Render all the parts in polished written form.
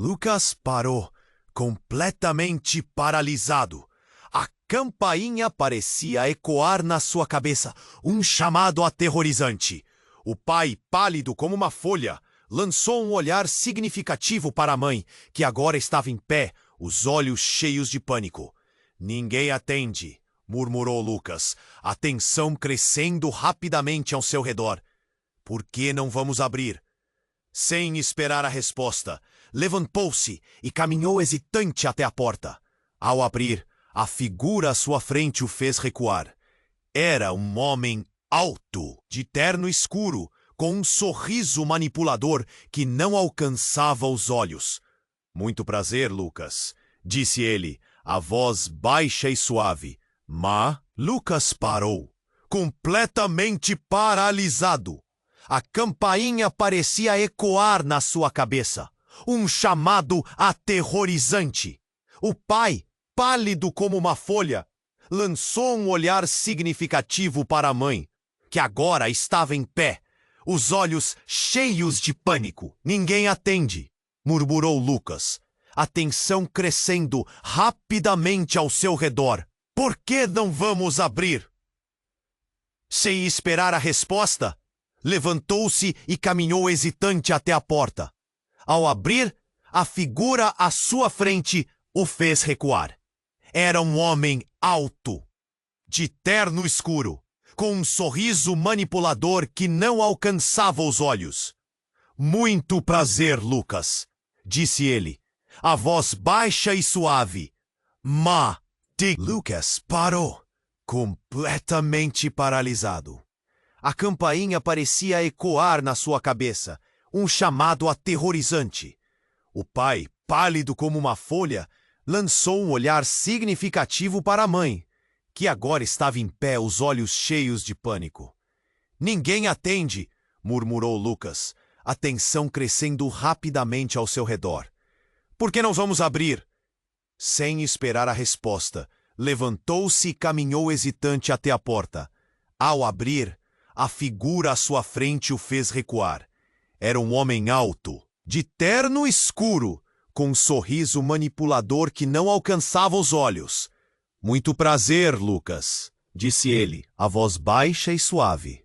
Lucas parou, completamente paralisado. A campainha parecia ecoar na sua cabeça, um chamado aterrorizante. O pai, pálido como uma folha, lançou um olhar significativo para a mãe, que agora estava em pé, os olhos cheios de pânico. Ninguém atende, murmurou Lucas, a tensão crescendo rapidamente ao seu redor. Por que não vamos abrir? Sem esperar a resposta, levantou-se e caminhou hesitante até a porta. Ao abrir, a figura à sua frente o fez recuar. Era um homem alto, de terno escuro, com um sorriso manipulador que não alcançava os olhos. Muito prazer, Lucas, disse ele, a voz baixa e suave. Mas Lucas parou, completamente paralisado. A campainha parecia ecoar na sua cabeça, um chamado aterrorizante. O pai, pálido como uma folha, lançou um olhar significativo para a mãe, que agora estava em pé, os olhos cheios de pânico. Ninguém atende, murmurou Lucas, a tensão crescendo rapidamente ao seu redor. Por que não vamos abrir? Sem esperar a resposta, levantou-se e caminhou hesitante até a porta. Ao abrir, a figura à sua frente o fez recuar. Era um homem alto, de terno escuro, com um sorriso manipulador que não alcançava os olhos. Muito prazer, Lucas, disse ele, a voz baixa e suave. Lucas parou, completamente paralisado. A campainha parecia ecoar na sua cabeça, um chamado aterrorizante. O pai, pálido como uma folha, lançou um olhar significativo para a mãe, que agora estava em pé, os olhos cheios de pânico. Ninguém atende, murmurou Lucas, a tensão crescendo rapidamente ao seu redor. Por que não vamos abrir? Sem esperar a resposta, levantou-se e caminhou hesitante até a porta. Ao abrir, a figura à sua frente o fez recuar. Era um homem alto, de terno escuro, com um sorriso manipulador que não alcançava os olhos. Muito prazer, Lucas, disse ele, a voz baixa e suave.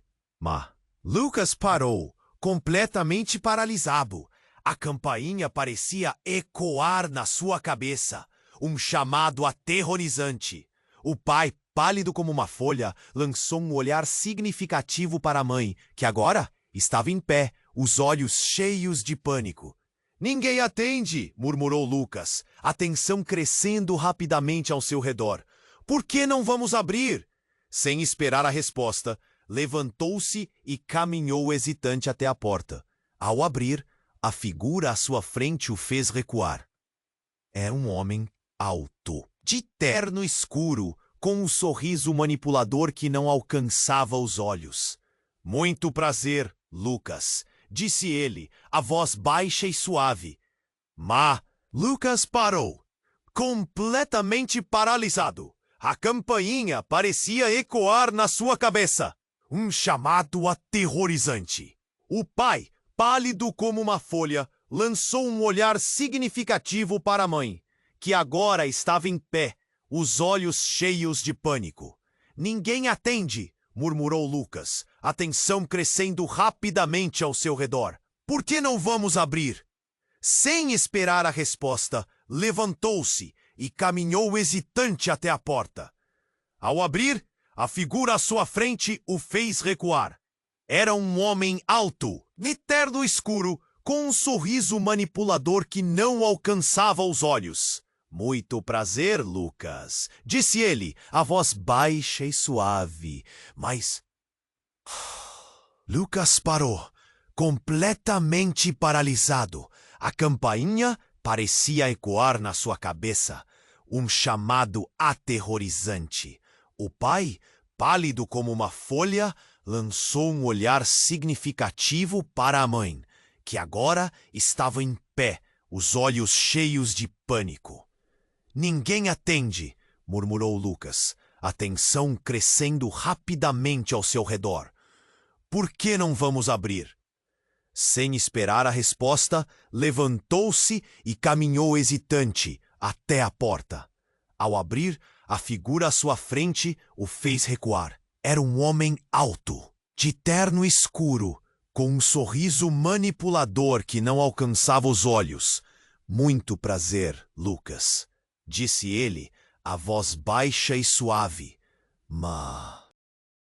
Lucas parou, completamente paralisado. A campainha parecia ecoar na sua cabeça, um chamado aterrorizante. O pai, pálido como uma folha, lançou um olhar significativo para a mãe, que agora estava em pé, os olhos cheios de pânico. Ninguém atende, murmurou Lucas, a tensão crescendo rapidamente ao seu redor. Por que não vamos abrir? Sem esperar a resposta, levantou-se e caminhou hesitante até a porta. Ao abrir, a figura à sua frente o fez recuar. Era um homem alto, de terno escuro, com um sorriso manipulador que não alcançava os olhos. Muito prazer, Lucas, disse ele, a voz baixa e suave. Lucas parou, completamente paralisado. A campainha parecia ecoar na sua cabeça, um chamado aterrorizante. O pai, pálido como uma folha, lançou um olhar significativo para a mãe, que agora estava em pé, os olhos cheios de pânico. Ninguém atende, murmurou Lucas, a tensão crescendo rapidamente ao seu redor. Por que não vamos abrir? Sem esperar a resposta, levantou-se e caminhou hesitante até a porta. Ao abrir, a figura à sua frente o fez recuar. Era um homem alto, de terno escuro, com um sorriso manipulador que não alcançava os olhos. Muito prazer, Lucas, disse ele, a voz baixa e suave. Mas Lucas parou, completamente paralisado. A campainha parecia ecoar na sua cabeça, um chamado aterrorizante. O pai, pálido como uma folha, lançou um olhar significativo para a mãe, que agora estava em pé, os olhos cheios de pânico. Ninguém atende, murmurou Lucas, a tensão crescendo rapidamente ao seu redor. Por que não vamos abrir? Sem esperar a resposta, levantou-se e caminhou hesitante até a porta. Ao abrir, a figura à sua frente o fez recuar. Era um homem alto, de terno escuro, com um sorriso manipulador que não alcançava os olhos. Muito prazer, Lucas, disse ele, a voz baixa e suave. Mas...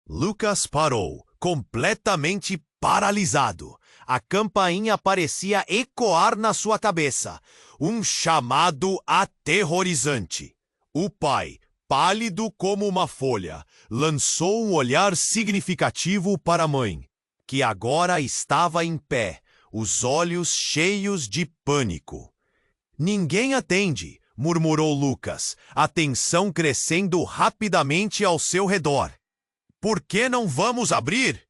Lucas parou, completamente paralisado. A campainha parecia ecoar na sua cabeça. Um chamado aterrorizante. O pai, pálido como uma folha, lançou um olhar significativo para a mãe, que agora estava em pé, os olhos cheios de pânico. Ninguém atende, murmurou Lucas, a tensão crescendo rapidamente ao seu redor. Por que não vamos abrir?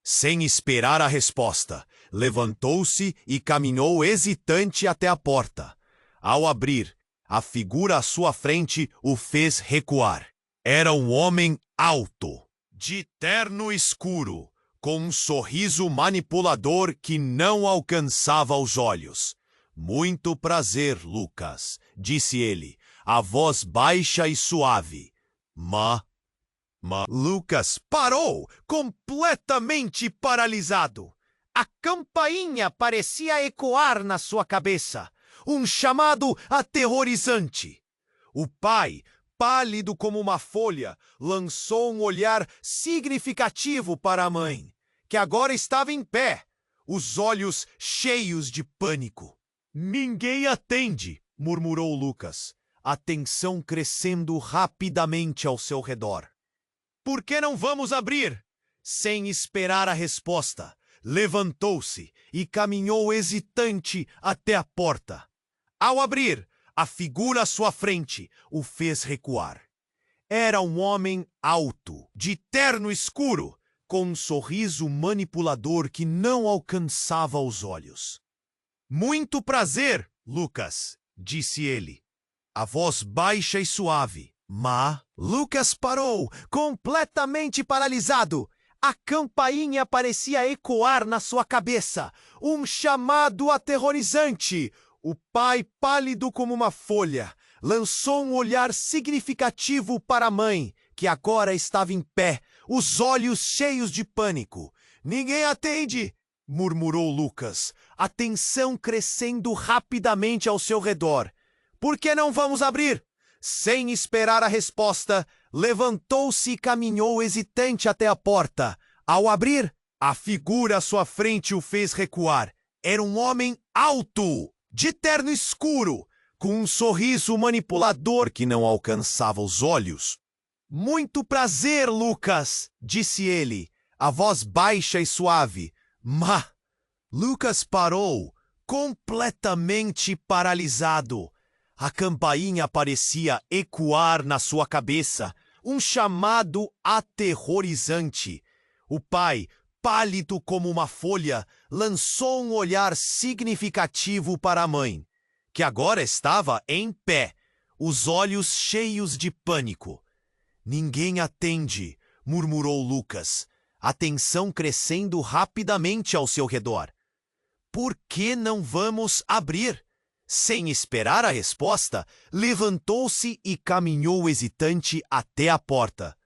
Sem esperar a resposta, levantou-se e caminhou hesitante até a porta. Ao abrir, a figura à sua frente o fez recuar. Era um homem alto, de terno escuro, com um sorriso manipulador que não alcançava os olhos. Muito prazer, Lucas, disse ele, a voz baixa e suave. Mas Lucas parou, completamente paralisado. A campainha parecia ecoar na sua cabeça. Um chamado aterrorizante. O pai, pálido como uma folha, lançou um olhar significativo para a mãe, que agora estava em pé, os olhos cheios de pânico. Ninguém atende, murmurou Lucas, a tensão crescendo rapidamente ao seu redor. Por que não vamos abrir? Sem esperar a resposta, levantou-se e caminhou hesitante até a porta. Ao abrir, a figura à sua frente o fez recuar. Era um homem alto, de terno escuro, com um sorriso manipulador que não alcançava os olhos. Muito prazer, Lucas, disse ele, a voz baixa e suave. Mas Lucas parou, completamente paralisado. A campainha parecia ecoar na sua cabeça. Um chamado aterrorizante. O pai, pálido como uma folha, lançou um olhar significativo para a mãe, que agora estava em pé, os olhos cheios de pânico. Ninguém atende, murmurou Lucas, a tensão crescendo rapidamente ao seu redor. Por que não vamos abrir? Sem esperar a resposta, levantou-se e caminhou hesitante até a porta. Ao abrir, a figura à sua frente o fez recuar. Era um homem alto, de terno escuro, com um sorriso manipulador que não alcançava os olhos. Muito prazer, Lucas, disse ele, a voz baixa e suave. Mas Lucas parou, completamente paralisado. A campainha parecia ecoar na sua cabeça, um chamado aterrorizante. O pai, pálido como uma folha, lançou um olhar significativo para a mãe, que agora estava em pé, os olhos cheios de pânico. Ninguém atende, murmurou Lucas, a tensão crescendo rapidamente ao seu redor. Por que não vamos abrir? Sem esperar a resposta, levantou-se e caminhou hesitante até a porta.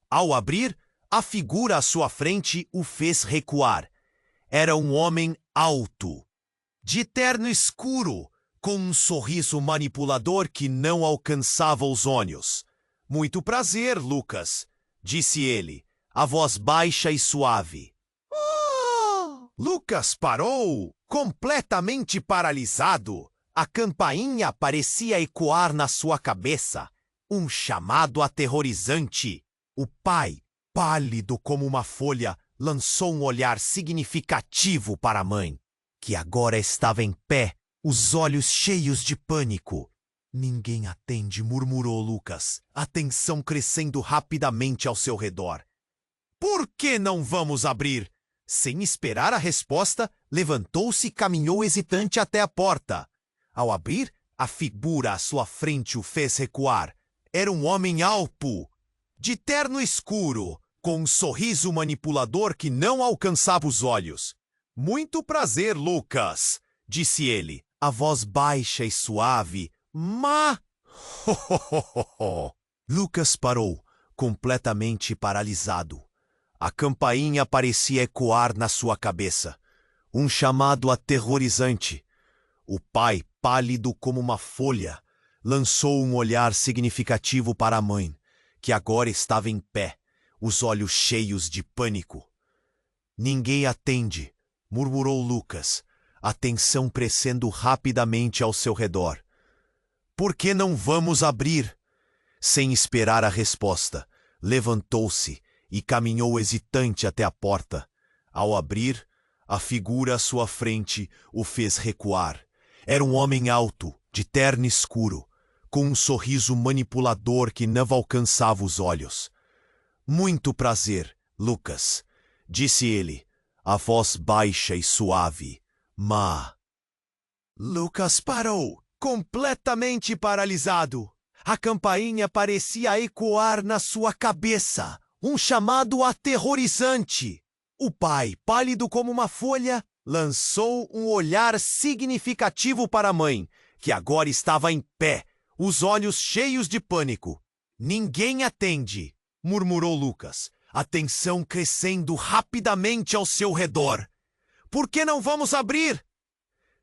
Ao abrir, a figura à sua frente o fez recuar. Era um homem alto, de terno escuro, com um sorriso manipulador que não alcançava os olhos. Muito prazer, Lucas, disse ele, a voz baixa e suave. Lucas parou, completamente paralisado. A campainha parecia ecoar na sua cabeça. Um chamado aterrorizante. O pai, pálido como uma folha, lançou um olhar significativo para a mãe, que agora estava em pé, os olhos cheios de pânico. Ninguém atende, murmurou Lucas, a tensão crescendo rapidamente ao seu redor. Por que não vamos abrir? Sem esperar a resposta, levantou-se e caminhou hesitante até a porta. Ao abrir, a figura à sua frente o fez recuar. Era um homem alto, de terno escuro, com um sorriso manipulador que não alcançava os olhos. Muito prazer, Lucas, disse ele, a voz baixa e suave. Lucas parou, completamente paralisado. A campainha parecia ecoar na sua cabeça. Um chamado aterrorizante. O pai, pálido como uma folha, lançou um olhar significativo para a mãe, que agora estava em pé, os olhos cheios de pânico. Ninguém atende, murmurou Lucas, a tensão crescendo rapidamente ao seu redor. Por que não vamos abrir? Sem esperar a resposta, levantou-se e caminhou hesitante até a porta. Ao abrir, a figura à sua frente o fez recuar. Era um homem alto, de terno escuro, com um sorriso manipulador que não alcançava os olhos. Muito prazer, Lucas, disse ele, a voz baixa e suave. Lucas parou, completamente paralisado. A campainha parecia ecoar na sua cabeça, um chamado aterrorizante. O pai, pálido como uma folha, lançou um olhar significativo para a mãe, que agora estava em pé, os olhos cheios de pânico. Ninguém atende, murmurou Lucas, a tensão crescendo rapidamente ao seu redor. Por que não vamos abrir?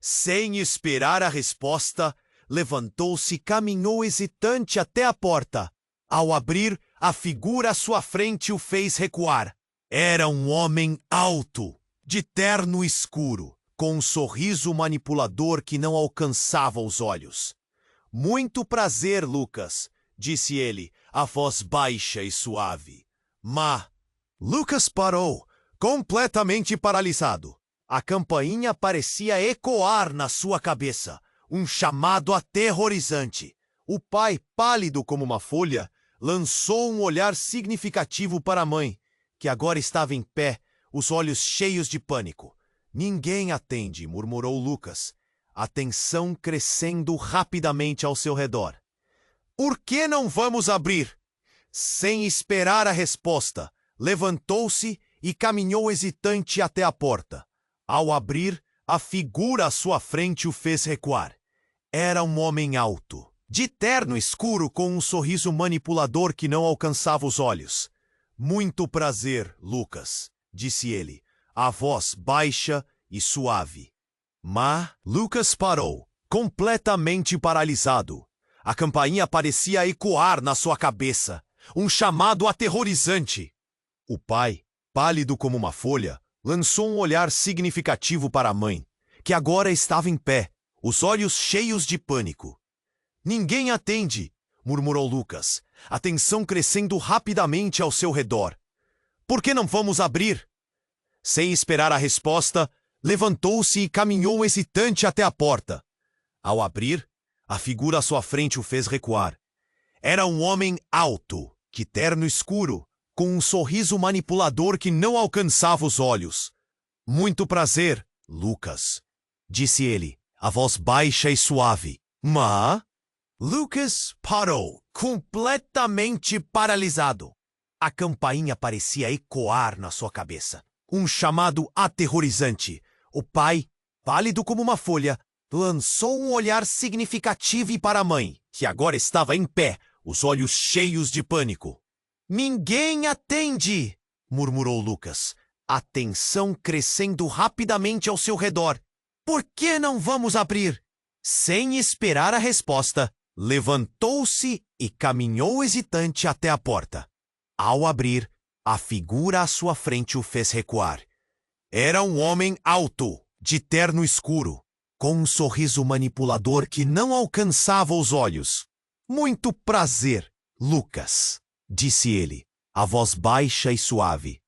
Sem esperar a resposta, levantou-se e caminhou hesitante até a porta. Ao abrir, a figura à sua frente o fez recuar. Era um homem alto, de terno escuro, com um sorriso manipulador que não alcançava os olhos. Muito prazer, Lucas, disse ele, a voz baixa e suave. Lucas parou, completamente paralisado. A campainha parecia ecoar na sua cabeça, um chamado aterrorizante. O pai, pálido como uma folha, lançou um olhar significativo para a mãe, que agora estava em pé, os olhos cheios de pânico. Ninguém atende, murmurou Lucas, a tensão crescendo rapidamente ao seu redor. Por que não vamos abrir? Sem esperar a resposta, levantou-se e caminhou hesitante até a porta. Ao abrir, a figura à sua frente o fez recuar. Era um homem alto, de terno escuro com um sorriso manipulador que não alcançava os olhos. Muito prazer, Lucas, disse ele, a voz baixa e suave. Lucas parou, completamente paralisado. A campainha parecia ecoar na sua cabeça, um chamado aterrorizante. O pai, pálido como uma folha, lançou um olhar significativo para a mãe, que agora estava em pé, os olhos cheios de pânico. Ninguém atende, murmurou Lucas, a tensão crescendo rapidamente ao seu redor. Por que não vamos abrir? Sem esperar a resposta, levantou-se e caminhou hesitante até a porta. Ao abrir, a figura à sua frente o fez recuar. Era um homem alto, de terno escuro, com um sorriso manipulador que não alcançava os olhos. Muito prazer, Lucas, disse ele, a voz baixa e suave. Lucas parou, completamente paralisado. A campainha parecia ecoar na sua cabeça. Um chamado aterrorizante. O pai, pálido como uma folha, lançou um olhar significativo para a mãe, que agora estava em pé, os olhos cheios de pânico. Ninguém atende, murmurou Lucas, a tensão crescendo rapidamente ao seu redor. Por que não vamos abrir? Sem esperar a resposta, levantou-se e caminhou hesitante até a porta. Ao abrir, a figura à sua frente o fez recuar. Era um homem alto, de terno escuro, com um sorriso manipulador que não alcançava os olhos. Muito prazer, Lucas, disse ele, a voz baixa e suave.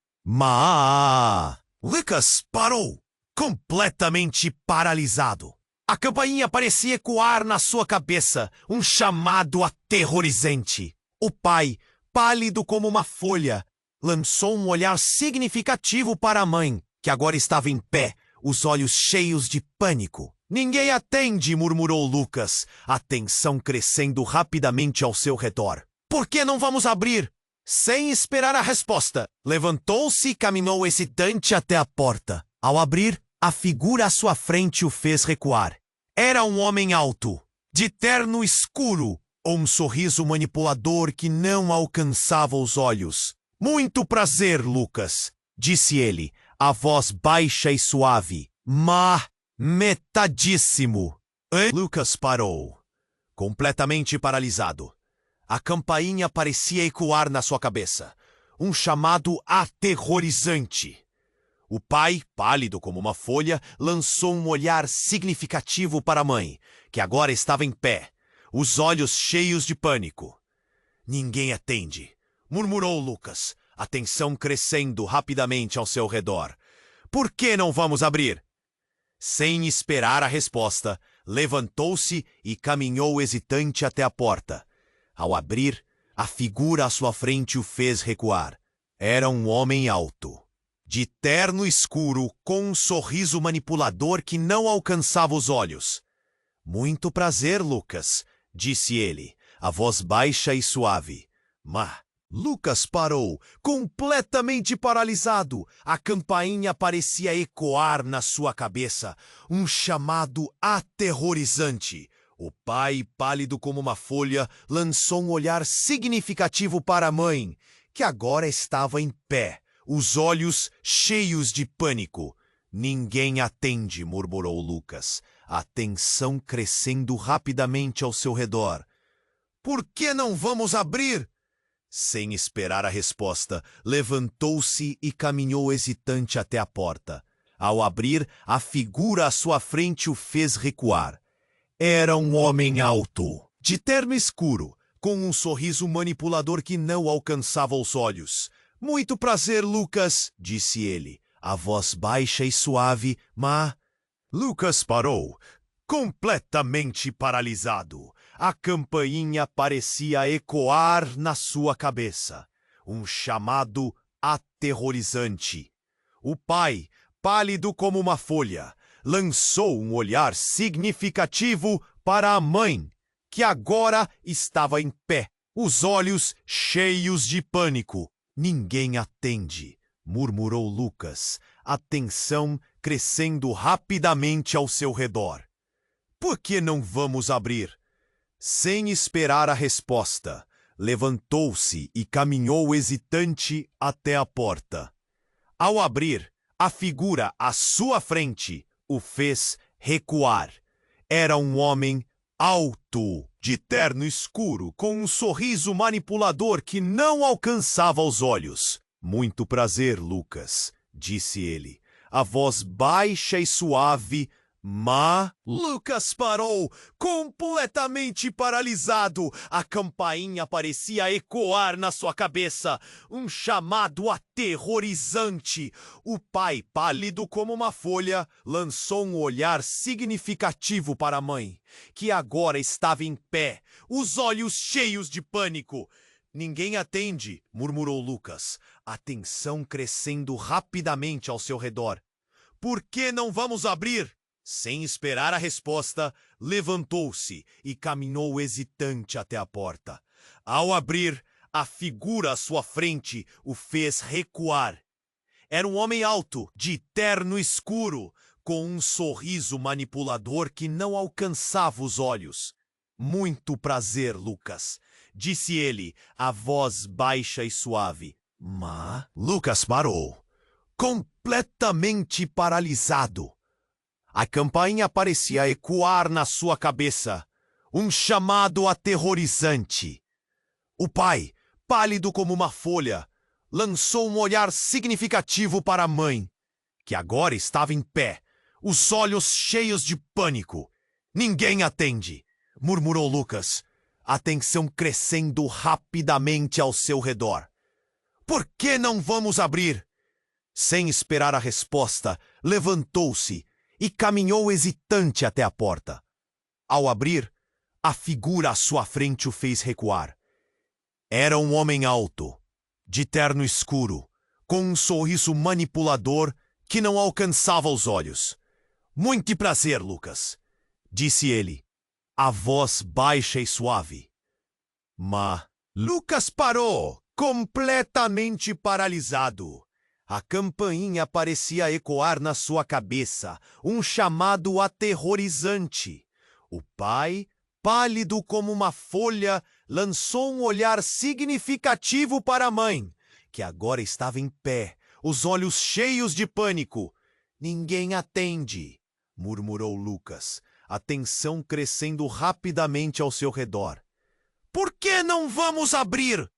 Lucas parou, completamente paralisado. A campainha parecia ecoar na sua cabeça, um chamado aterrorizante. O pai, pálido como uma folha, lançou um olhar significativo para a mãe, que agora estava em pé, os olhos cheios de pânico. Ninguém atende, murmurou Lucas, a tensão crescendo rapidamente ao seu redor. Por que não vamos abrir? Sem esperar a resposta, levantou-se e caminhou hesitante até a porta. Ao abrir, A figura à sua frente o fez recuar. Era um homem alto, de terno escuro, um sorriso manipulador que não alcançava os olhos. Muito prazer, Lucas, disse ele, a voz baixa e suave. Metadíssimo. Lucas parou, completamente paralisado. A campainha parecia ecoar na sua cabeça. Um chamado aterrorizante. O pai, pálido como uma folha, lançou um olhar significativo para a mãe, que agora estava em pé, os olhos cheios de pânico. Ninguém atende, murmurou Lucas, a tensão crescendo rapidamente ao seu redor. Por que não vamos abrir? Sem esperar a resposta, levantou-se e caminhou hesitante até a porta. Ao abrir, a figura à sua frente o fez recuar. Era um homem alto, de terno escuro, com um sorriso manipulador que não alcançava os olhos. Muito prazer, Lucas, disse ele, a voz baixa e suave. Lucas parou, completamente paralisado. A campainha parecia ecoar na sua cabeça, um chamado aterrorizante. O pai, pálido como uma folha, lançou um olhar significativo para a mãe, que agora estava em pé, os olhos cheios de pânico. Ninguém atende, murmurou Lucas, a tensão crescendo rapidamente ao seu redor. Por que não vamos abrir? Sem esperar a resposta, levantou-se e caminhou hesitante até a porta. Ao abrir, a figura à sua frente o fez recuar. Era um homem alto, de terno escuro, com um sorriso manipulador que não alcançava os olhos. Muito prazer, Lucas, disse ele, a voz baixa e suave, Lucas parou, completamente paralisado. A campainha parecia ecoar na sua cabeça. Um chamado aterrorizante. O pai, pálido como uma folha, lançou um olhar significativo para a mãe, que agora estava em pé, os olhos cheios de pânico. Ninguém atende, murmurou Lucas, a tensão crescendo rapidamente ao seu redor. Por que não vamos abrir? Sem esperar a resposta, levantou-se e caminhou hesitante até a porta. Ao abrir, a figura à sua frente o fez recuar. Era um homem alto, de terno escuro, com um sorriso manipulador que não alcançava os olhos. Muito prazer, Lucas, disse ele, a voz baixa e suave. Lucas parou, completamente paralisado. A campainha parecia ecoar na sua cabeça, um chamado aterrorizante. O pai, pálido como uma folha, lançou um olhar significativo para a mãe, que agora estava em pé, os olhos cheios de pânico. Ninguém atende, murmurou Lucas, a tensão crescendo rapidamente ao seu redor. Por que não vamos abrir? Sem esperar a resposta, levantou-se e caminhou hesitante até a porta. Ao abrir, a figura à sua frente o fez recuar. Era um homem alto, de terno escuro, com um sorriso manipulador que não alcançava os olhos. Muito prazer, Lucas, disse ele, a voz baixa e suave. Lucas parou, completamente paralisado. A campainha parecia ecoar na sua cabeça, um chamado aterrorizante. O pai, pálido como uma folha, lançou um olhar significativo para a mãe, que agora estava em pé, os olhos cheios de pânico. Ninguém atende, murmurou Lucas, a tensão crescendo rapidamente ao seu redor. Por que não vamos abrir? Sem esperar a resposta, levantou-se e caminhou hesitante até a porta. Ao abrir, a figura à sua frente o fez recuar. Era um homem alto, de terno escuro, com um sorriso manipulador que não alcançava os olhos. Muito prazer, Lucas, disse ele, a voz baixa e suave. Lucas parou, completamente paralisado. A campainha parecia ecoar na sua cabeça, um chamado aterrorizante. O pai, pálido como uma folha, lançou um olhar significativo para a mãe, que agora estava em pé, os olhos cheios de pânico. Ninguém atende, murmurou Lucas, a tensão crescendo rapidamente ao seu redor. Por que não vamos abrir?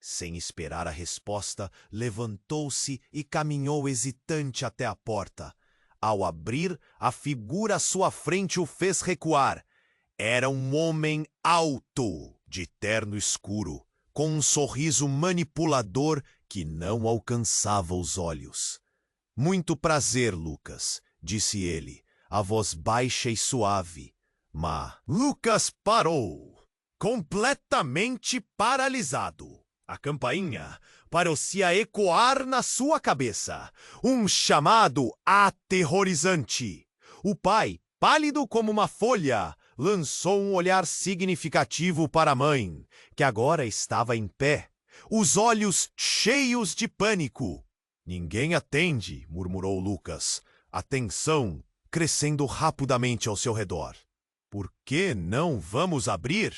Sem esperar a resposta, levantou-se e caminhou hesitante até a porta. Ao abrir, a figura à sua frente o fez recuar. Era um homem alto, de terno escuro, com um sorriso manipulador que não alcançava os olhos. Muito prazer, Lucas, disse ele, a voz baixa e suave. Mas Lucas parou, completamente paralisado. A campainha parecia ecoar na sua cabeça, um chamado aterrorizante. O pai, pálido como uma folha, lançou um olhar significativo para a mãe, que agora estava em pé, os olhos cheios de pânico. Ninguém atende, murmurou Lucas, a tensão crescendo rapidamente ao seu redor. Por que não vamos abrir?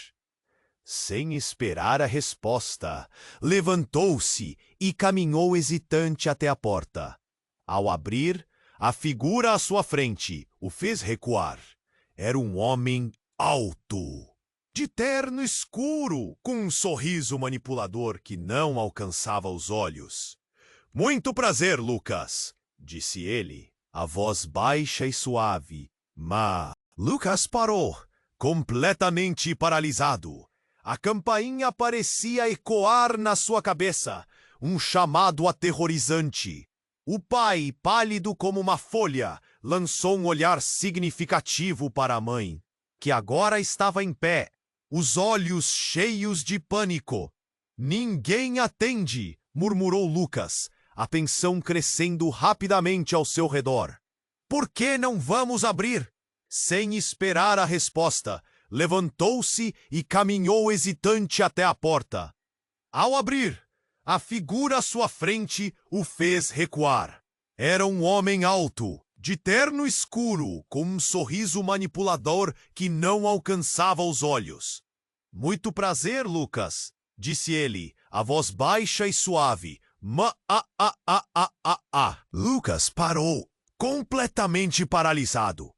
Sem esperar a resposta, levantou-se e caminhou hesitante até a porta. Ao abrir, a figura à sua frente o fez recuar. Era um homem alto, de terno escuro, com um sorriso manipulador que não alcançava os olhos. Muito prazer, Lucas, disse ele, a voz baixa e suave. Mas Lucas parou, completamente paralisado. A campainha parecia ecoar na sua cabeça, um chamado aterrorizante. O pai, pálido como uma folha, lançou um olhar significativo para a mãe, que agora estava em pé, os olhos cheios de pânico. Ninguém atende, murmurou Lucas, a tensão crescendo rapidamente ao seu redor. Por que não vamos abrir? Sem esperar a resposta, levantou-se e caminhou hesitante até a porta. Ao abrir, a figura à sua frente o fez recuar. Era um homem alto, de terno escuro, com um sorriso manipulador que não alcançava os olhos. Muito prazer, Lucas, disse ele, a voz baixa e suave. Lucas parou, completamente paralisado.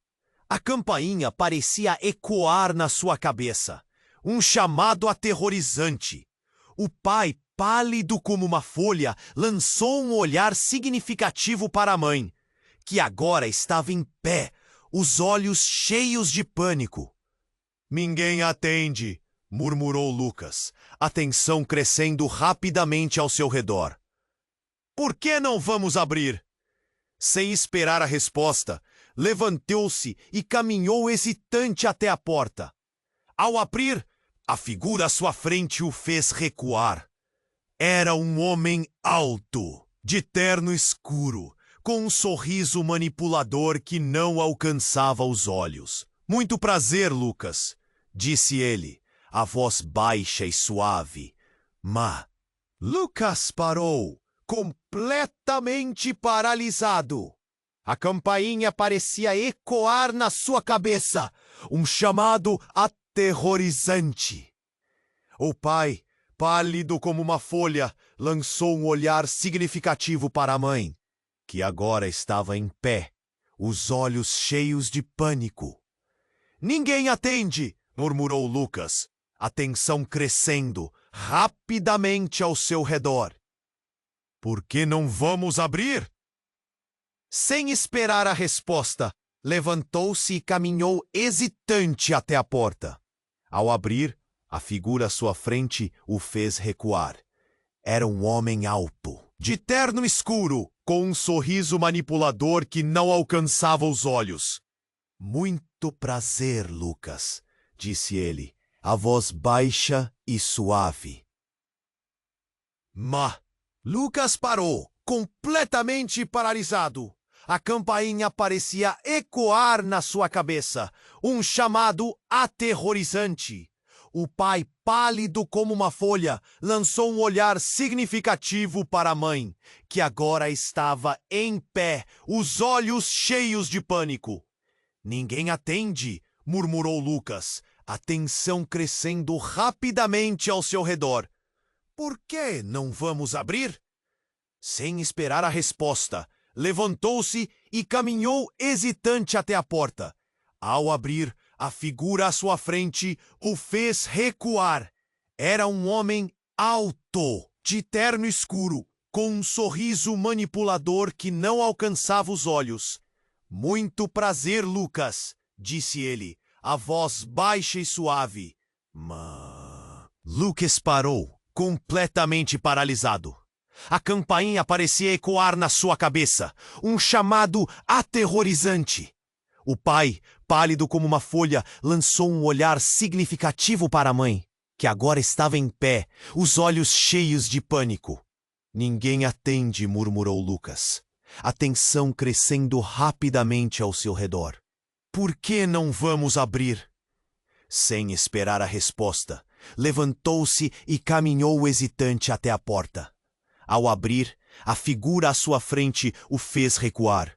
A campainha parecia ecoar na sua cabeça, um chamado aterrorizante. O pai, pálido como uma folha, lançou um olhar significativo para a mãe, que agora estava em pé, os olhos cheios de pânico. Ninguém atende, murmurou Lucas, a tensão crescendo rapidamente ao seu redor. Por que não vamos abrir? Sem esperar a resposta, levantou-se e caminhou hesitante até a porta. Ao abrir, a figura à sua frente o fez recuar. Era um homem alto, de terno escuro, com um sorriso manipulador que não alcançava os olhos. Muito prazer, Lucas, disse ele, a voz baixa e suave. Mas Lucas parou, completamente paralisado. A campainha parecia ecoar na sua cabeça, um chamado aterrorizante. O pai, pálido como uma folha, lançou um olhar significativo para a mãe, que agora estava em pé, os olhos cheios de pânico. Ninguém atende, murmurou Lucas, a tensão crescendo rapidamente ao seu redor. Por que não vamos abrir? Sem esperar a resposta, levantou-se e caminhou hesitante até a porta. Ao abrir, a figura à sua frente o fez recuar. Era um homem alto, de terno escuro, com um sorriso manipulador que não alcançava os olhos. Muito prazer, Lucas, disse ele, a voz baixa e suave. Mas Lucas parou, completamente paralisado. A campainha parecia ecoar na sua cabeça, um chamado aterrorizante. O pai, pálido como uma folha, lançou um olhar significativo para a mãe, que agora estava em pé, os olhos cheios de pânico. Ninguém atende, murmurou Lucas, a tensão crescendo rapidamente ao seu redor. Por que não vamos abrir? Sem esperar a resposta, levantou-se e caminhou hesitante até a porta. Ao abrir, a figura à sua frente o fez recuar. Era um homem alto, de terno escuro, com um sorriso manipulador que não alcançava os olhos. Muito prazer, Lucas, disse ele, a voz baixa e suave. Mas... Lucas parou, completamente paralisado. A campainha parecia ecoar na sua cabeça, um chamado aterrorizante. O pai, pálido como uma folha, lançou um olhar significativo para a mãe, que agora estava em pé, os olhos cheios de pânico. Ninguém atende, murmurou Lucas, a tensão crescendo rapidamente ao seu redor. Por que não vamos abrir? Sem esperar a resposta, levantou-se e caminhou hesitante até a porta. Ao abrir, a figura à sua frente o fez recuar.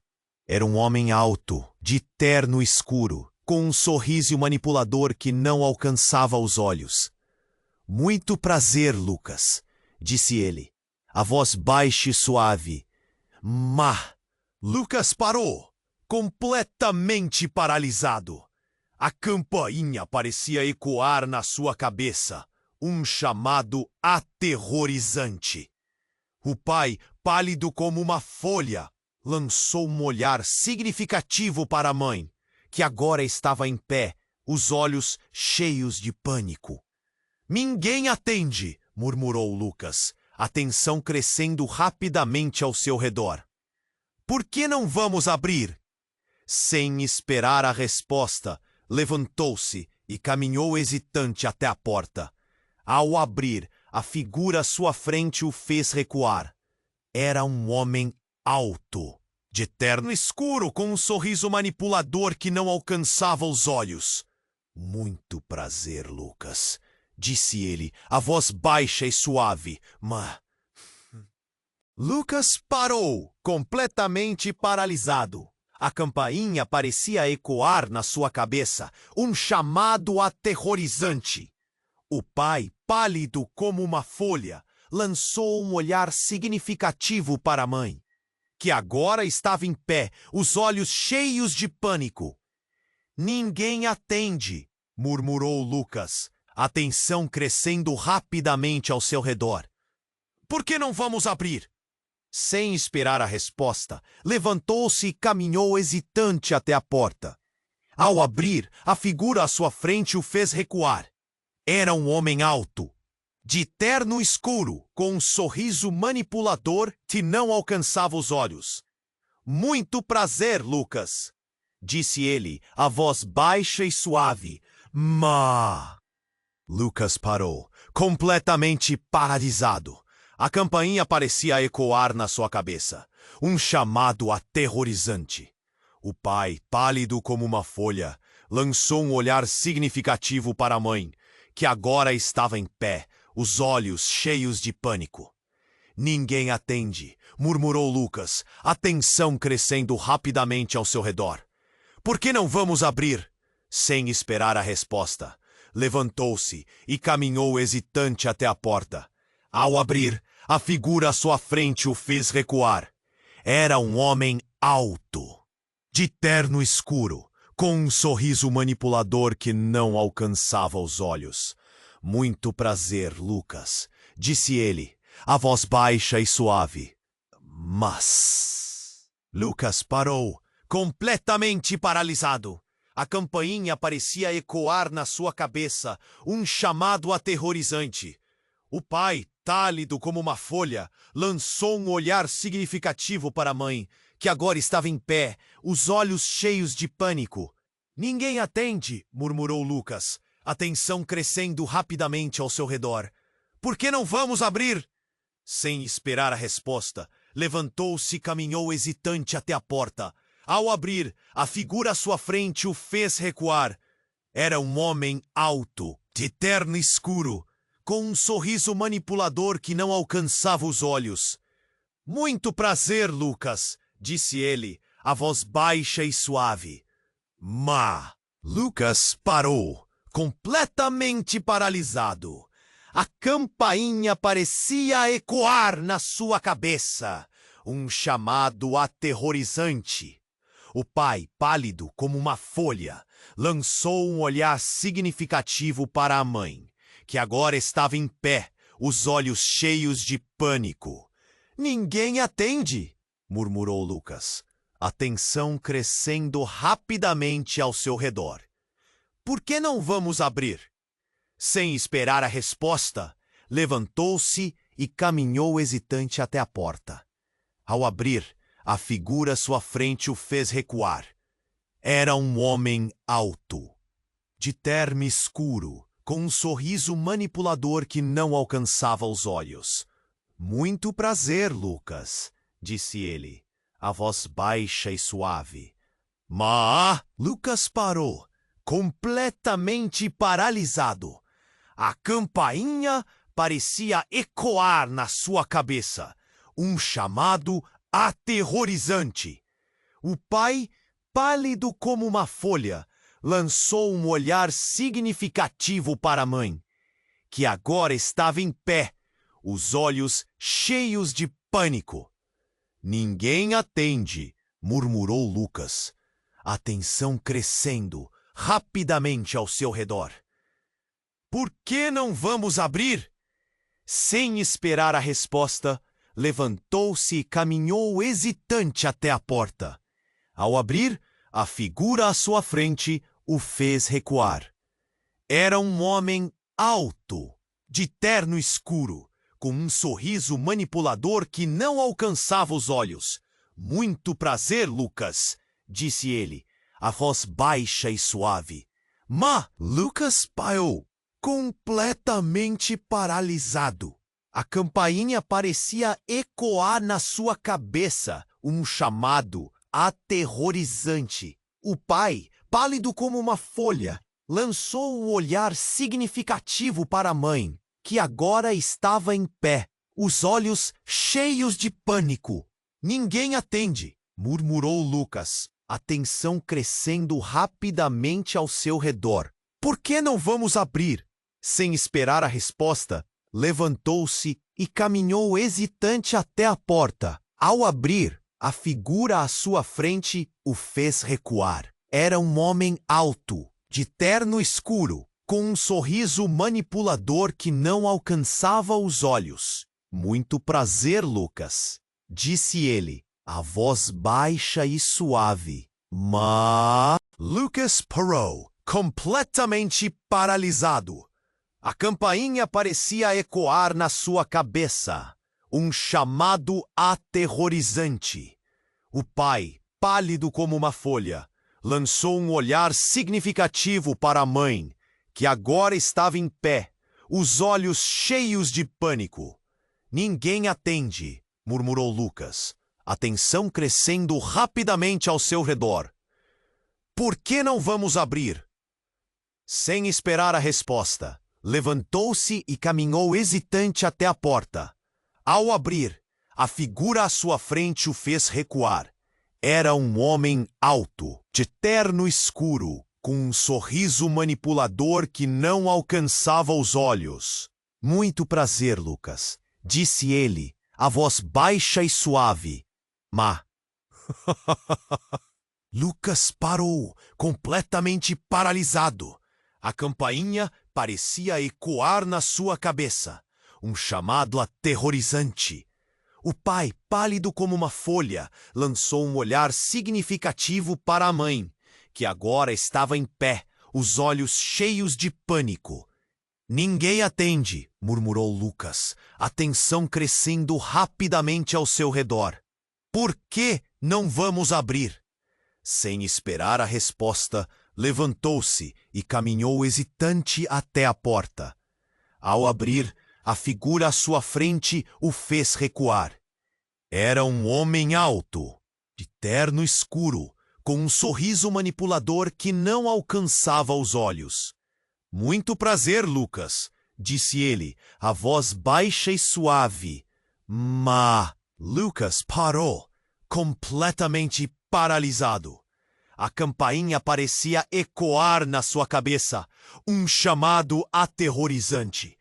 Era um homem alto, de terno escuro, com um sorriso manipulador que não alcançava os olhos. Muito prazer, Lucas, disse ele, a voz baixa e suave. Lucas parou, completamente paralisado. A campainha parecia ecoar na sua cabeça, um chamado aterrorizante. O pai, pálido como uma folha, lançou um olhar significativo para a mãe, que agora estava em pé, os olhos cheios de pânico. Ninguém atende, murmurou Lucas, a tensão crescendo rapidamente ao seu redor. Por que não vamos abrir? Sem esperar a resposta, levantou-se e caminhou hesitante até a porta. Ao abrir, a figura à sua frente o fez recuar. Era um homem alto, de terno escuro, com um sorriso manipulador que não alcançava os olhos. Muito prazer, Lucas, disse ele, a voz baixa e suave, Lucas parou, completamente paralisado. A campainha parecia ecoar na sua cabeça, um chamado aterrorizante. O pai, pálido como uma folha, lançou um olhar significativo para a mãe, que agora estava em pé, os olhos cheios de pânico. Ninguém atende, murmurou Lucas, a tensão crescendo rapidamente ao seu redor. Por que não vamos abrir? Sem esperar a resposta, levantou-se e caminhou hesitante até a porta. Ao abrir, a figura à sua frente o fez recuar. Era um homem alto, de terno escuro, com um sorriso manipulador que não alcançava os olhos. Muito prazer, Lucas, disse ele, a voz baixa e suave. Lucas parou, completamente paralisado. A campainha parecia ecoar na sua cabeça, um chamado aterrorizante. O pai, pálido como uma folha, lançou um olhar significativo para a mãe, que agora estava em pé, os olhos cheios de pânico. Ninguém atende, murmurou Lucas, a tensão crescendo rapidamente ao seu redor. Por que não vamos abrir? Sem esperar a resposta, levantou-se e caminhou hesitante até a porta. Ao abrir, a figura à sua frente o fez recuar. Era um homem alto, de terno escuro, com um sorriso manipulador que não alcançava os olhos. Muito prazer, Lucas, disse ele, a voz baixa e suave. Lucas parou, completamente paralisado. A campainha parecia ecoar na sua cabeça, um chamado aterrorizante. O pai, pálido como uma folha, lançou um olhar significativo para a mãe, que agora estava em pé, os olhos cheios de pânico. Ninguém atende, murmurou Lucas, a tensão crescendo rapidamente ao seu redor. Por que não vamos abrir? Sem esperar a resposta, levantou-se e caminhou hesitante até a porta. Ao abrir, a figura à sua frente o fez recuar. Era um homem alto, de terno escuro, com um sorriso manipulador que não alcançava os olhos. Muito prazer, Lucas, disse ele, a voz baixa e suave. Lucas parou, completamente paralisado. A campainha parecia ecoar na sua cabeça, um chamado aterrorizante. O pai, pálido como uma folha, lançou um olhar significativo para a mãe, que agora estava em pé, os olhos cheios de pânico. Ninguém atende, murmurou Lucas, a tensão crescendo rapidamente ao seu redor. Por que não vamos abrir? Sem esperar a resposta, levantou-se e caminhou hesitante até a porta. Ao abrir, a figura à sua frente o fez recuar. Era um homem alto, de terno escuro, com um sorriso manipulador que não alcançava os olhos. Muito prazer, Lucas, disse ele, a voz baixa e suave. Lucas parou, completamente paralisado. A campainha parecia ecoar na sua cabeça, um chamado aterrorizante. O pai, pálido como uma folha, lançou um olhar significativo para a mãe, que agora estava em pé, os olhos cheios de pânico. Ninguém atende, murmurou Lucas, a tensão crescendo rapidamente ao seu redor. Por que não vamos abrir? Sem esperar a resposta, levantou-se e caminhou hesitante até a porta. Ao abrir, a figura à sua frente o fez recuar. Era um homem alto, de terno escuro, com um sorriso manipulador que não alcançava os olhos. Muito prazer, Lucas, disse ele, a voz baixa e suave. Lucas parou, completamente paralisado. A campainha parecia ecoar na sua cabeça, um chamado aterrorizante. O pai, pálido como uma folha, lançou um olhar significativo para a mãe, que agora estava em pé, os olhos cheios de pânico. Ninguém atende, murmurou Lucas, a tensão crescendo rapidamente ao seu redor. Por que não vamos abrir? Sem esperar a resposta, levantou-se e caminhou hesitante até a porta. Ao abrir, a figura à sua frente o fez recuar. Era um homem alto, de terno escuro, com um sorriso manipulador que não alcançava os olhos. Muito prazer, Lucas, disse ele, a voz baixa e suave. Lucas parou, completamente paralisado. A campainha parecia ecoar na sua cabeça, um chamado aterrorizante. O pai, pálido como uma folha, lançou um olhar significativo para a mãe, que agora estava em pé, os olhos cheios de pânico. Ninguém atende, murmurou Lucas, a tensão crescendo rapidamente ao seu redor. Por que não vamos abrir? Sem esperar a resposta, levantou-se e caminhou hesitante até a porta. Ao abrir, a figura à sua frente o fez recuar. Era um homem alto, de terno escuro, com um sorriso manipulador que não alcançava os olhos. Muito prazer, Lucas, disse ele, a voz baixa e suave. Lucas parou, completamente paralisado. A campainha parecia ecoar na sua cabeça, um chamado aterrorizante. O pai, pálido como uma folha, lançou um olhar significativo para a mãe, que agora estava em pé, os olhos cheios de pânico. Ninguém atende, murmurou Lucas, a tensão crescendo rapidamente ao seu redor. Por que não vamos abrir? Sem esperar a resposta, levantou-se e caminhou hesitante até a porta. Ao abrir, a figura à sua frente o fez recuar. Era um homem alto, de terno escuro, com um sorriso manipulador que não alcançava os olhos. Muito prazer, Lucas, disse ele, a voz baixa e suave. Mas Lucas parou, completamente paralisado. A campainha parecia ecoar na sua cabeça, um chamado aterrorizante.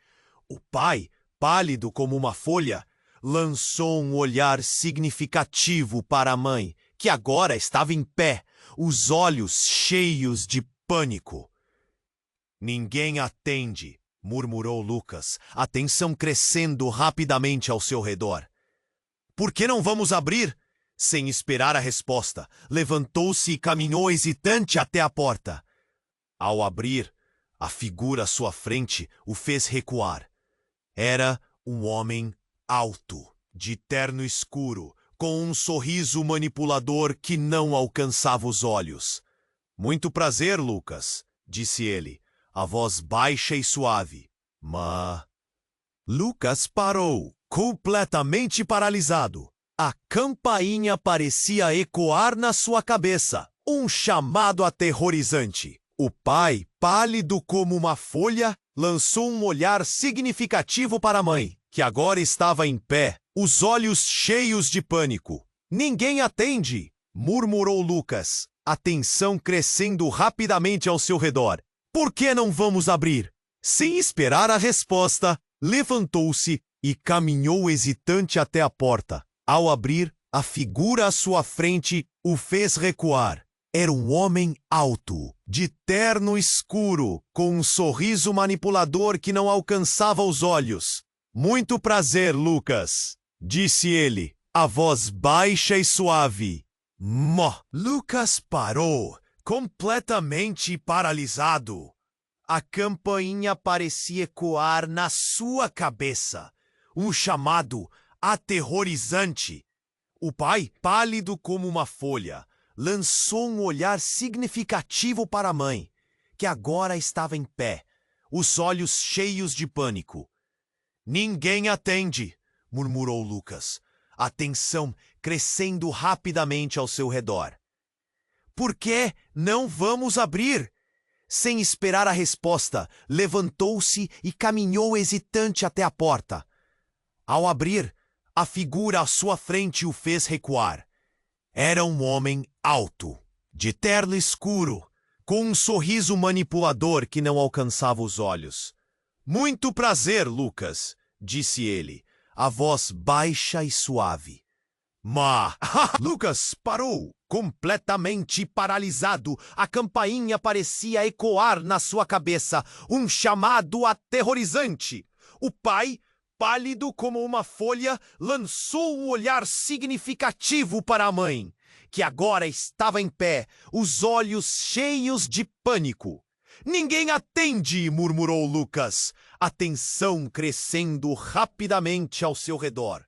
O pai, pálido como uma folha, lançou um olhar significativo para a mãe, que agora estava em pé, os olhos cheios de pânico. Ninguém atende, murmurou Lucas, a tensão crescendo rapidamente ao seu redor. Por que não vamos abrir? Sem esperar a resposta, levantou-se e caminhou hesitante até a porta. Ao abrir, a figura à sua frente o fez recuar. Era um homem alto, de terno escuro, com um sorriso manipulador que não alcançava os olhos. Muito prazer, Lucas, disse ele, a voz baixa e suave. Mas Lucas parou, completamente paralisado. A campainha parecia ecoar na sua cabeça, um chamado aterrorizante. O pai, pálido como uma folha, lançou um olhar significativo para a mãe, que agora estava em pé, os olhos cheios de pânico. Ninguém atende, murmurou Lucas, a tensão crescendo rapidamente ao seu redor. Por que não vamos abrir? Sem esperar a resposta, levantou-se e caminhou hesitante até a porta. Ao abrir, a figura à sua frente o fez recuar. Era um homem alto, de terno escuro, com um sorriso manipulador que não alcançava os olhos. Muito prazer, Lucas, disse ele, a voz baixa e suave. Lucas parou, completamente paralisado. A campainha parecia ecoar na sua cabeça, um chamado aterrorizante. O pai, pálido como uma folha, lançou um olhar significativo para a mãe, que agora estava em pé, os olhos cheios de pânico. Ninguém atende, murmurou Lucas, a tensão crescendo rapidamente ao seu redor. Por que não vamos abrir? Sem esperar a resposta, levantou-se e caminhou hesitante até a porta. Ao abrir, a figura à sua frente o fez recuar. Era um homem alto, de terno escuro, com um sorriso manipulador que não alcançava os olhos. Muito prazer, Lucas, disse ele, a voz baixa e suave. Mas Lucas parou, completamente paralisado. A campainha parecia ecoar na sua cabeça, um chamado aterrorizante. O pai, pálido como uma folha, lançou um olhar significativo para a mãe, que agora estava em pé, os olhos cheios de pânico. Ninguém atende, murmurou Lucas, a tensão crescendo rapidamente ao seu redor.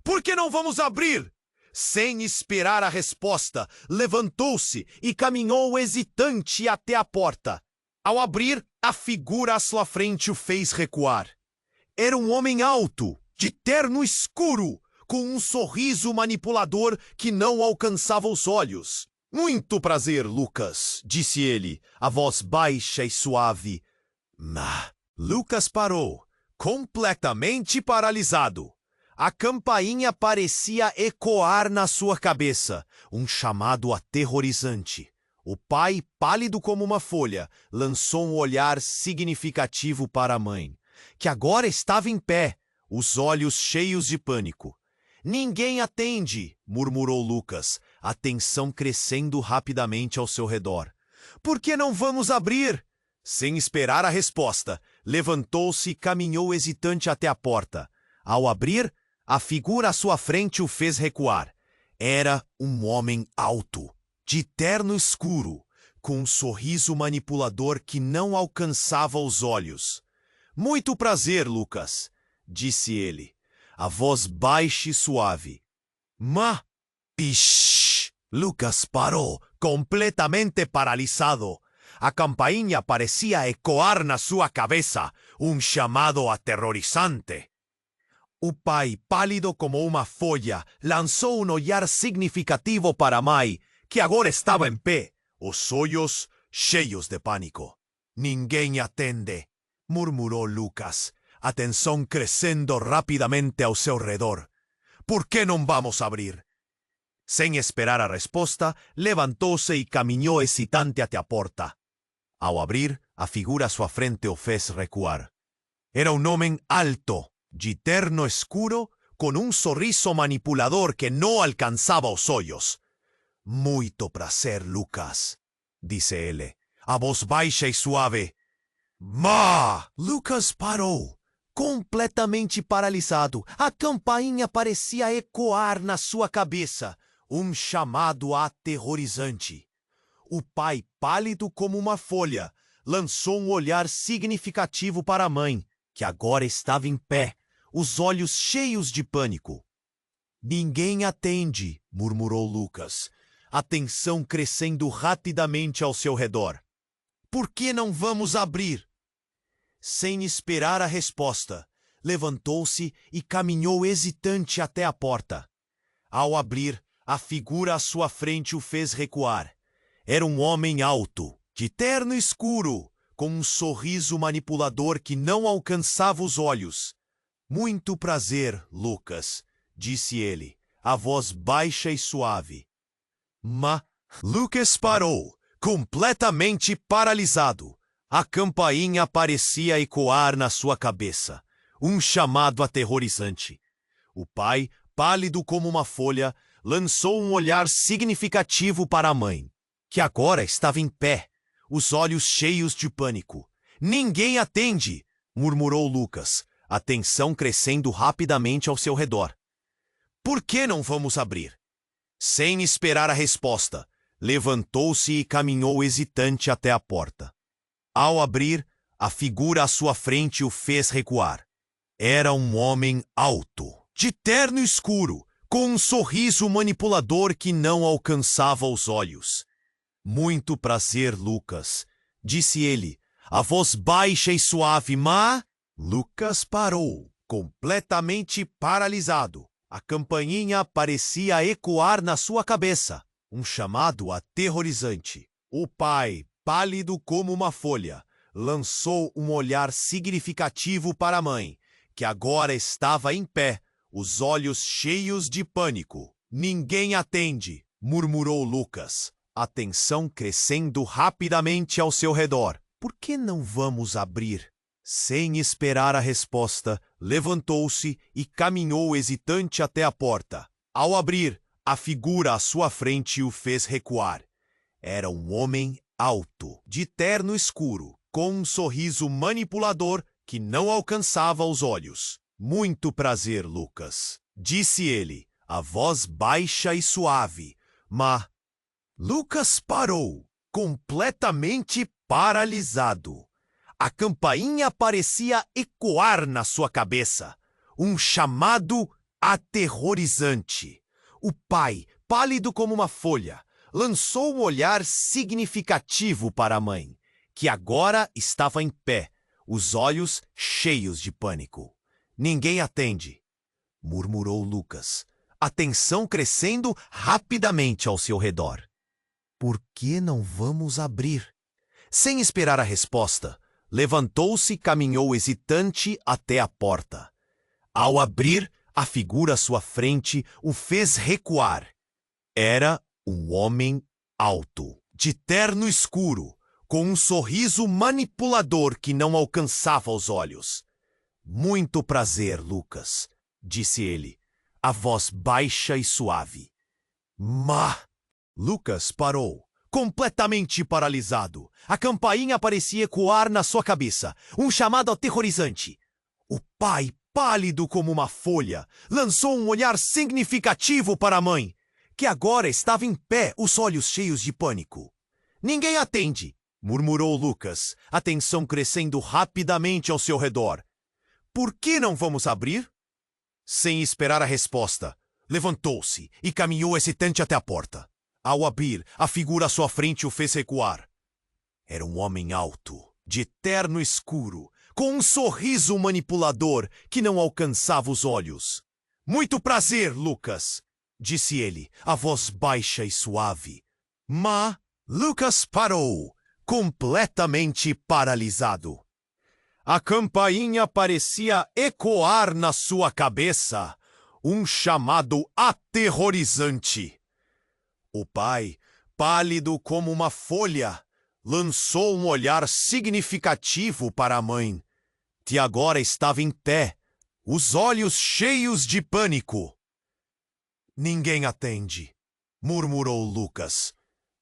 Por que não vamos abrir? Sem esperar a resposta, levantou-se e caminhou hesitante até a porta. Ao abrir, a figura à sua frente o fez recuar. Era um homem alto, de terno escuro, com um sorriso manipulador que não alcançava os olhos. Muito prazer, Lucas, disse ele, a voz baixa e suave. Mas Lucas parou, completamente paralisado. A campainha parecia ecoar na sua cabeça, um chamado aterrorizante. O pai, pálido como uma folha, lançou um olhar significativo para a mãe, que agora estava em pé, os olhos cheios de pânico. Ninguém atende, murmurou Lucas, a tensão crescendo rapidamente ao seu redor. Por que não vamos abrir? Sem esperar a resposta, levantou-se e caminhou hesitante até a porta. Ao abrir, a figura à sua frente o fez recuar. Era um homem alto, de terno escuro, com um sorriso manipulador que não alcançava os olhos. Muito prazer, Lucas, disse ele, a voz baixa e suave. Mas Lucas parou, completamente paralisado. A campainha parecia ecoar na sua cabeça, um chamado aterrorizante. O pai, pálido como uma folha, lançou um olhar significativo para a mãe, que agora estava em pé, os olhos cheios de pânico. Ninguém atende, murmurou Lucas, a tensão crescendo rapidamente ao seu redor. Por que não vamos abrir? Sem esperar a resposta, levantou-se e caminhou hesitante até a porta. Ao abrir, a figura à sua frente o fez recuar. Era um homem alto, de terno escuro, com um sorriso manipulador que não alcançava os olhos. Muito prazer, Lucas, disse ele, a voz baixa e suave. Mas Lucas parou, completamente paralisado. A campainha parecia ecoar na sua cabeça, um chamado aterrorizante. O pai, pálido como uma folha, lançou um olhar significativo para a mãe, que agora estava em pé, os olhos cheios de pânico. Ninguém atende, murmurou Lucas, a tensão crescendo rapidamente ao seu redor. Por que não vamos abrir? Sem esperar a resposta, levantou-se e caminhou hesitante até a porta. Ao abrir, a figura à sua frente o fez recuar. Era um homem alto, de terno escuro, com um sorriso manipulador que não alcançava os olhos. Muito prazer, Lucas, disse ele, a voz baixa e suave. Mas Lucas parou, completamente paralisado. A campainha parecia ecoar na sua cabeça, um chamado aterrorizante. O pai, pálido como uma folha, lançou um olhar significativo para a mãe, que agora estava em pé, os olhos cheios de pânico. Ninguém atende, murmurou Lucas, a tensão crescendo rapidamente ao seu redor. Por que não vamos abrir? Sem esperar a resposta, levantou-se e caminhou hesitante até a porta. Ao abrir, a figura à sua frente o fez recuar. Era um homem alto, de terno escuro, com um sorriso manipulador que não alcançava os olhos. Muito prazer, Lucas, disse ele, a voz baixa e suave, mas Lucas parou, completamente paralisado. A campainha parecia ecoar na sua cabeça, um chamado aterrorizante. O pai, pálido como uma folha, lançou um olhar significativo para a mãe, que agora estava em pé, os olhos cheios de pânico. Ninguém atende, murmurou Lucas, a tensão crescendo rapidamente ao seu redor. Por que não vamos abrir? Sem esperar a resposta, levantou-se e caminhou hesitante até a porta. Ao abrir, a figura à sua frente o fez recuar. Era um homem alto, de terno escuro, com um sorriso manipulador que não alcançava os olhos. Muito prazer, Lucas, disse ele, a voz baixa e suave, mas Lucas parou, completamente paralisado. A campainha parecia ecoar na sua cabeça, um chamado aterrorizante. O pai, pálido como uma folha, lançou um olhar significativo para a mãe, que agora estava em pé, os olhos cheios de pânico. Ninguém atende, murmurou Lucas, a tensão crescendo rapidamente ao seu redor. Por que não vamos abrir? Sem esperar a resposta, levantou-se e caminhou hesitante até a porta. Ao abrir, a figura à sua frente o fez recuar. Era um homem alto, de terno escuro, com um sorriso manipulador que não alcançava os olhos. Muito prazer, Lucas, disse ele, a voz baixa e suave. Mas Lucas parou, completamente paralisado. A campainha parecia ecoar na sua cabeça, um chamado aterrorizante. O pai, pálido como uma folha, lançou um olhar significativo para a mãe, que agora estava em pé, os olhos cheios de pânico. Ninguém atende, murmurou Lucas, a tensão crescendo rapidamente ao seu redor. Por que não vamos abrir? Sem esperar a resposta, levantou-se e caminhou hesitante até a porta. Ao abrir, a figura à sua frente o fez recuar. Era um homem alto, de terno escuro, com um sorriso manipulador que não alcançava os olhos. Muito prazer, Lucas, disse ele, a voz baixa e suave. Mas Lucas parou, completamente paralisado. A campainha parecia ecoar na sua cabeça, um chamado aterrorizante. O pai, pálido como uma folha, lançou um olhar significativo para a mãe, que agora estava em pé, os olhos cheios de pânico. Ninguém atende, murmurou Lucas,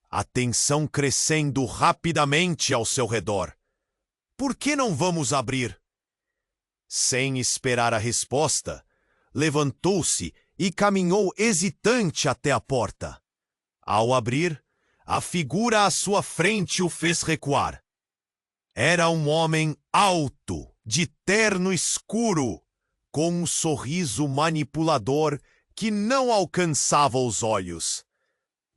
a tensão crescendo rapidamente ao seu redor. Por que não vamos abrir? Sem esperar a resposta, levantou-se e caminhou hesitante até a porta. Ao abrir, a figura à sua frente o fez recuar. Era um homem alto, de terno escuro, com um sorriso manipulador que não alcançava os olhos.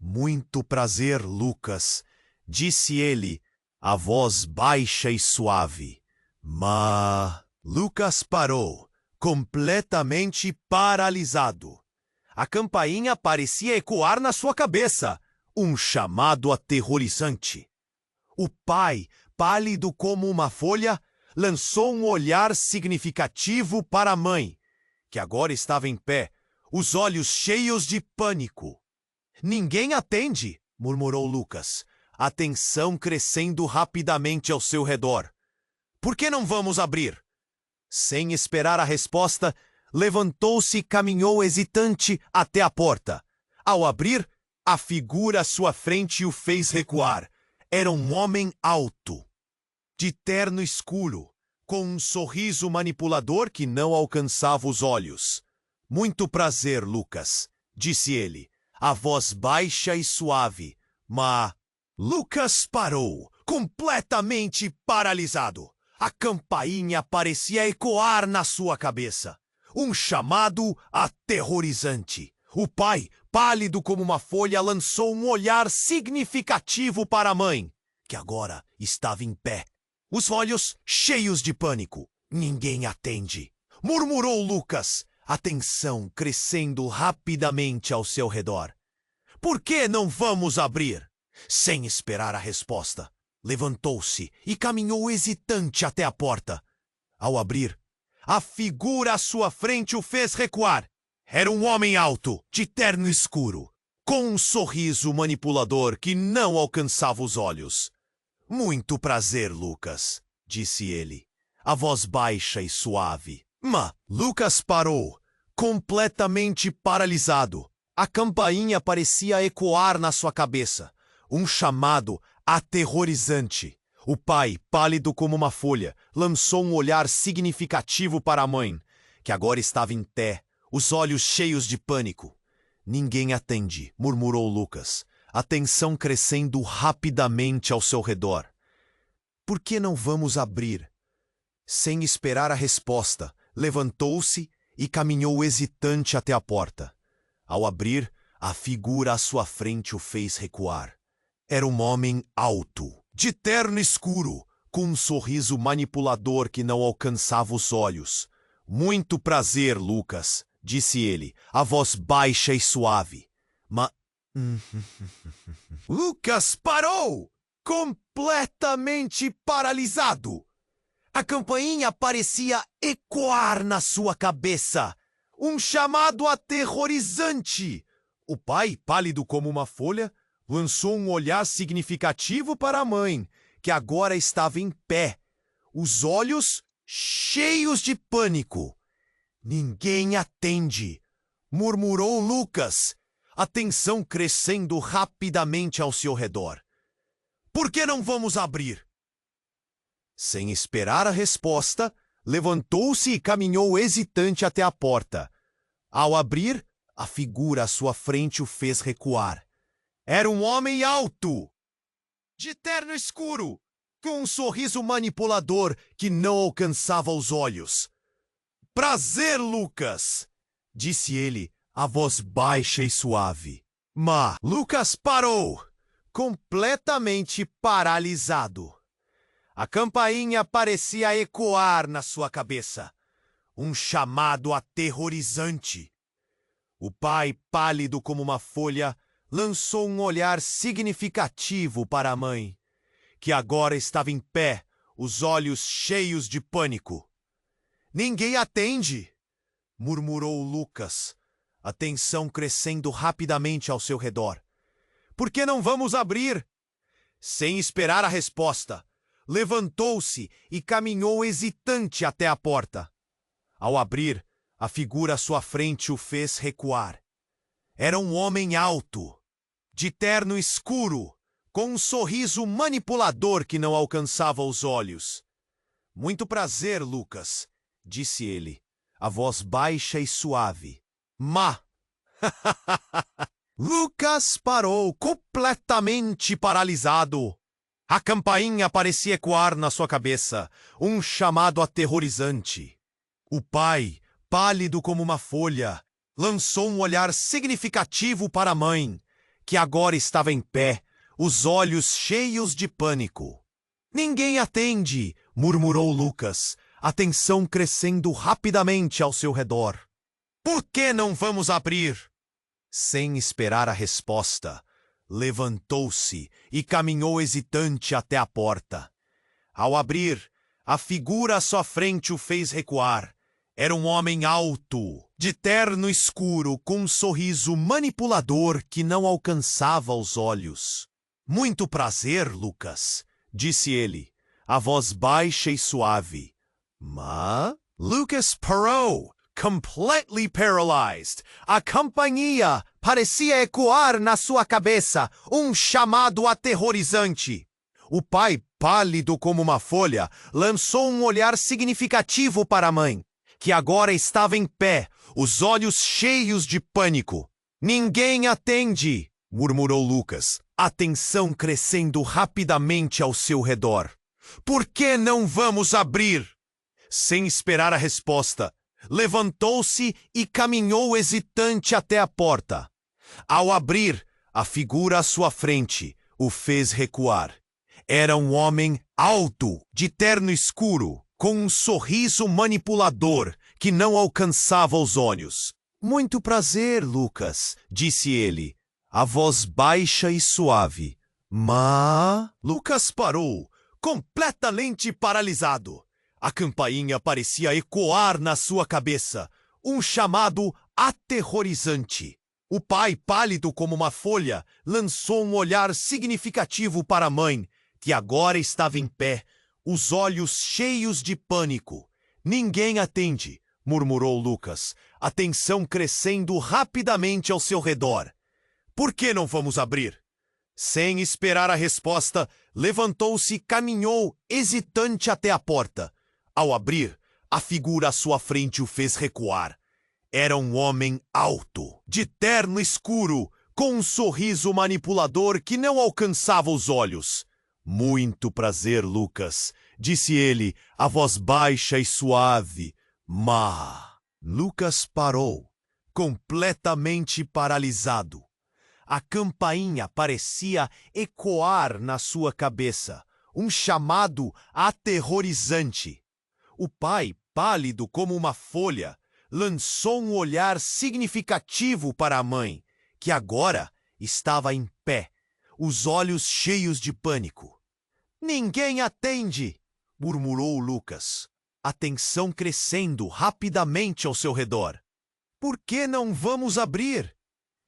Muito prazer, Lucas, disse ele, a voz baixa e suave. Mas Lucas parou, completamente paralisado. A campainha parecia ecoar na sua cabeça, um chamado aterrorizante. O pai, pálido como uma folha, lançou um olhar significativo para a mãe, que agora estava em pé, os olhos cheios de pânico. Ninguém atende, murmurou Lucas, a tensão crescendo rapidamente ao seu redor. Por que não vamos abrir? Sem esperar a resposta, levantou-se e caminhou hesitante até a porta. Ao abrir, a figura à sua frente o fez recuar. Era um homem alto, de terno escuro, com um sorriso manipulador que não alcançava os olhos. Muito prazer, Lucas, disse ele, a voz baixa e suave, mas Lucas parou, completamente paralisado. A campainha parecia ecoar na sua cabeça. Um chamado aterrorizante. O pai, pálido como uma folha, lançou um olhar significativo para a mãe, que agora estava em pé, os olhos cheios de pânico. Ninguém atende, murmurou Lucas, a tensão crescendo rapidamente ao seu redor. Por que não vamos abrir? Sem esperar a resposta, levantou-se e caminhou hesitante até a porta. Ao abrir, a figura à sua frente o fez recuar. Era um homem alto, de terno escuro, com um sorriso manipulador que não alcançava os olhos. Muito prazer, Lucas, disse ele, a voz baixa e suave. Mas Lucas parou, completamente paralisado. A campainha parecia ecoar na sua cabeça, um chamado aterrorizante. O pai, pálido como uma folha, lançou um olhar significativo para a mãe, que agora estava em pé, os olhos cheios de pânico. Ninguém atende, murmurou Lucas, a tensão crescendo rapidamente ao seu redor. Por que não vamos abrir? Sem esperar a resposta, levantou-se e caminhou hesitante até a porta. Ao abrir, a figura à sua frente o fez recuar. Era um homem alto, de terno escuro, com um sorriso manipulador que não alcançava os olhos. Muito prazer, Lucas, disse ele, a voz baixa e suave. Mas Lucas parou, completamente paralisado. A campainha parecia ecoar na sua cabeça, um chamado aterrorizante. O pai, pálido como uma folha, lançou um olhar significativo para a mãe, que agora estava em pé, os olhos cheios de pânico. Ninguém atende, murmurou Lucas, a tensão crescendo rapidamente ao seu redor. Por que não vamos abrir? Sem esperar a resposta, levantou-se e caminhou hesitante até a porta. Ao abrir, a figura à sua frente o fez recuar. Era um homem alto, de terno escuro, com um sorriso manipulador que não alcançava os olhos. Prazer, Lucas, disse ele, a voz baixa e suave. Mas Lucas parou, completamente paralisado. A campainha parecia ecoar na sua cabeça, um chamado aterrorizante. O pai, pálido como uma folha, lançou um olhar significativo para a mãe, que agora estava em pé, os olhos cheios de pânico. Ninguém atende, murmurou Lucas, a tensão crescendo rapidamente ao seu redor. Por que não vamos abrir? Sem esperar a resposta, levantou-se e caminhou hesitante até a porta. Ao abrir, a figura à sua frente o fez recuar. Era um homem alto, de terno escuro, com um sorriso manipulador que não alcançava os olhos. Muito prazer, Lucas, disse ele, a voz baixa e suave. Má! Lucas parou, completamente paralisado. A campainha parecia ecoar na sua cabeça, um chamado aterrorizante. O pai, pálido como uma folha, lançou um olhar significativo para a mãe, que agora estava em pé, os olhos cheios de pânico. Ninguém atende, murmurou Lucas, a tensão crescendo rapidamente ao seu redor. Por que não vamos abrir? Sem esperar a resposta, levantou-se e caminhou hesitante até a porta. Ao abrir, a figura à sua frente o fez recuar. Era um homem alto, de terno escuro, com um sorriso manipulador que não alcançava os olhos. Muito prazer, Lucas, disse ele, a voz baixa e suave. Mas Lucas parou, completely paralyzed. A campainha parecia ecoar na sua cabeça, um chamado aterrorizante. O pai, pálido como uma folha, lançou um olhar significativo para a mãe, que agora estava em pé, os olhos cheios de pânico. Ninguém atende, murmurou Lucas, a tensão crescendo rapidamente ao seu redor. Por que não vamos abrir? Sem esperar a resposta, levantou-se e caminhou hesitante até a porta. Ao abrir, a figura à sua frente o fez recuar. Era um homem alto, de terno escuro, com um sorriso manipulador que não alcançava os olhos. Muito prazer, Lucas, disse ele, a voz baixa e suave. Mas Lucas parou, completamente paralisado. A campainha parecia ecoar na sua cabeça, um chamado aterrorizante. O pai, pálido como uma folha, lançou um olhar significativo para a mãe, que agora estava em pé, os olhos cheios de pânico. Ninguém atende, murmurou Lucas, a tensão crescendo rapidamente ao seu redor. Por que não vamos abrir? Sem esperar a resposta, levantou-se e caminhou hesitante até a porta. Ao abrir, a figura à sua frente o fez recuar. Era um homem alto, de terno escuro, com um sorriso manipulador que não alcançava os olhos. Muito prazer, Lucas, disse ele, a voz baixa e suave. Mas Lucas parou, completamente paralisado. A campainha parecia ecoar na sua cabeça, um chamado aterrorizante. O pai, pálido como uma folha, lançou um olhar significativo para a mãe, que agora estava em pé, os olhos cheios de pânico. Ninguém atende, murmurou Lucas, a tensão crescendo rapidamente ao seu redor. Por que não vamos abrir?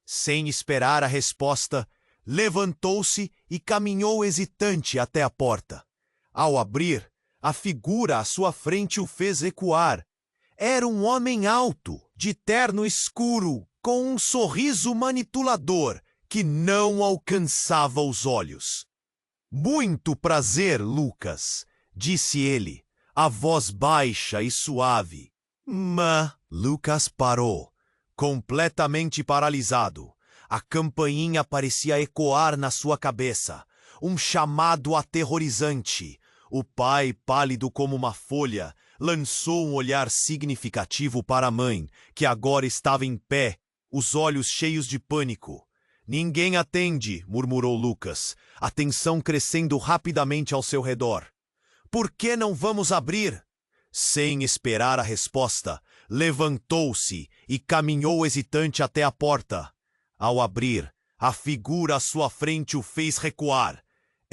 Sem esperar a resposta, levantou-se e caminhou hesitante até a porta. Ao abrir, a figura à sua frente o fez recuar. Era um homem alto, de terno escuro, com um sorriso manipulador que não alcançava os olhos. Muito prazer, Lucas, disse ele, a voz baixa e suave. Mas Lucas parou, completamente paralisado. A campainha parecia ecoar na sua cabeça, um chamado aterrorizante. O pai, pálido como uma folha, lançou um olhar significativo para a mãe, que agora estava em pé, os olhos cheios de pânico. Ninguém atende, murmurou Lucas, a tensão crescendo rapidamente ao seu redor. Por que não vamos abrir? Sem esperar a resposta, levantou-se e caminhou hesitante até a porta. Ao abrir, a figura à sua frente o fez recuar.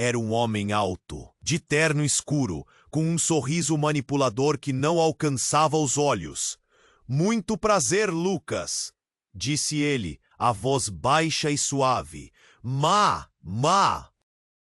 Era um homem alto, de terno escuro, com um sorriso manipulador que não alcançava os olhos. Muito prazer, Lucas, disse ele, a voz baixa e suave. Ma!